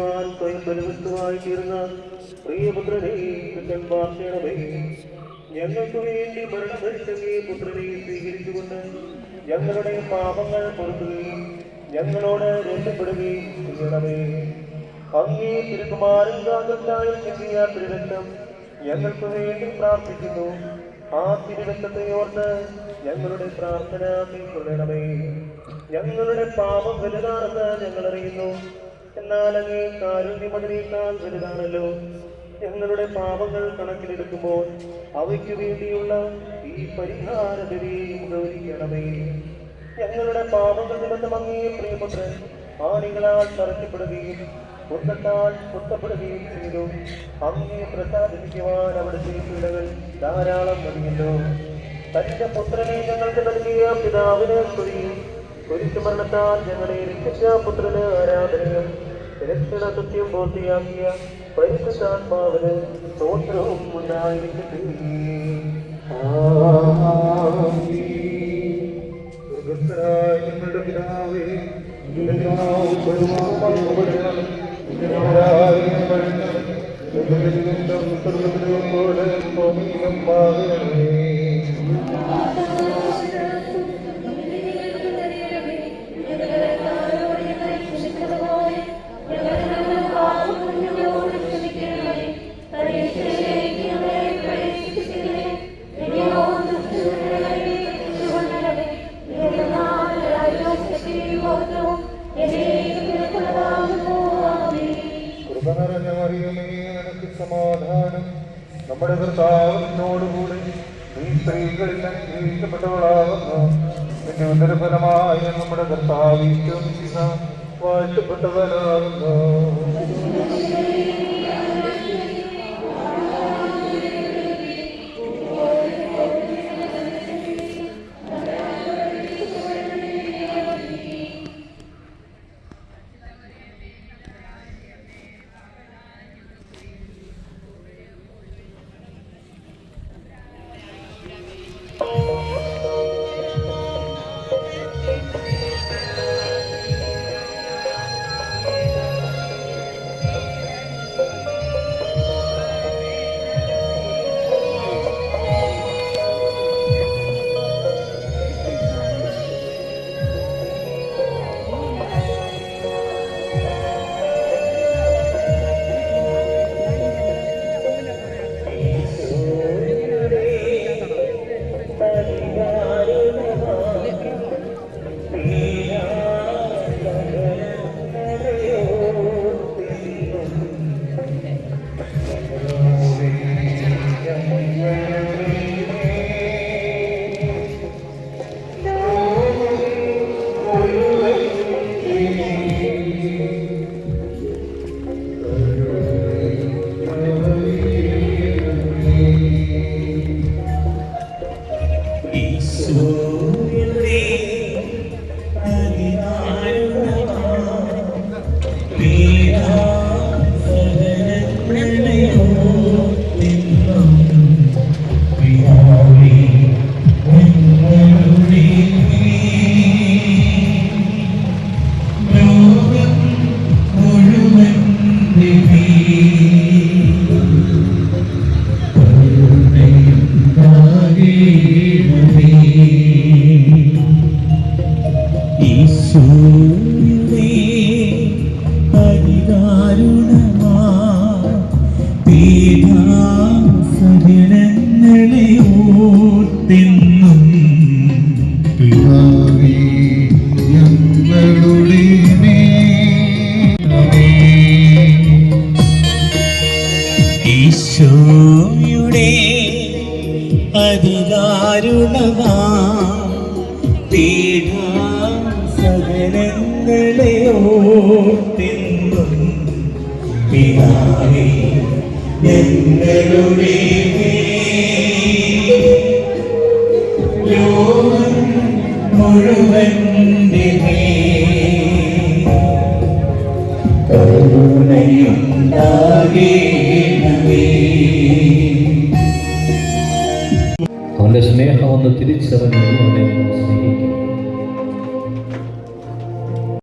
രക്ഷിക്കുവാൻ സ്വയം ബലവസ്തുവായി തീർന്ന പ്രിയപുത്രനെ പാർശ്വണമേ. ഞങ്ങൾക്ക് വേണ്ടി മരണം ധരിച്ചങ്ങേ പുത്രനെ സ്വീകരിച്ചുകൊണ്ട് ഞങ്ങളുടെ പാപങ്ങൾ പൊറുക്കുകയും ഞങ്ങളോട് രക്ഷപ്പെടുകയും ചെയ്യണമേ. അങ്ങേ തിരുകുമാരൻ ജാഗ്രതായി ചെറിയ തിരുരക്തം ഞങ്ങൾക്ക് വേണ്ടി പ്രാർത്ഥിക്കുന്നു. ആ തിരുരക്തത്തെ ഓർത്ത് ഞങ്ങളുടെ പ്രാർത്ഥന കൈക്കൊള്ളണമേ. ഞങ്ങളുടെ പാപം വലുതാണെന്ന് ഞങ്ങൾ അറിയുന്നു. എന്നാൽ അങ്ങേ കാരുണ്യം അതിനേക്കാൾ വലുതാണല്ലോ. ഞങ്ങളുടെ പാപങ്ങൾ കണക്കിലെടുക്കുമ്പോൾ അവയ്ക്ക് വേണ്ടിയുള്ള ഈ പരിഹാര ബലിയും ഗൗരിക്കണമേ. ഞങ്ങളുടെ പാപങ്ങൾ നിമിത്തം അങ്ങേ പ്രിയപുത്രൻ ആണികളാൽ തറയ്ക്കപ്പെടുകയും കുത്തത്താൽ കുത്തപ്പെടുകയും ചെയ്തു. അങ്ങേ പ്രസാദിപ്പിക്കുവാൻ അവിടുത്തെ പീഡകൾ ധാരാളം മതിയല്ലോ. തന്റെ പുത്രനെ ഞങ്ങൾക്ക് നൽകിയ പിതാവിന് സ്തുതിയും കുരിശുമരണത്താൽ ഞങ്ങളെ രക്ഷിച്ച പുത്രന് ആരാധനയും രക്ഷണ സത്യം പൂർത്തിയാക്കിയ പരിശുദ്ധാത്മാവിന് സ്തോത്രവും ഉണ്ടായിരിക്കട്ടെ. ഞങ്ങളുടെ പിതാവേ, സമാധാനം. നമ്മുടെ കർത്താവിനോടുകൂടെ നീ സ്ത്രീകളിൽ അനുഗ്രഹിക്കപ്പെട്ടവളാകുന്നു. നിന്റെ ഉദരഫലമായ നമ്മുടെ കർത്താവ് വാഴ്ത്തപ്പെട്ടവനാകുന്നു. അവന്റെ സ്നേഹം ഒന്ന് തിരിച്ചറിഞ്ഞു അവനെ സ്നേഹിക്കും.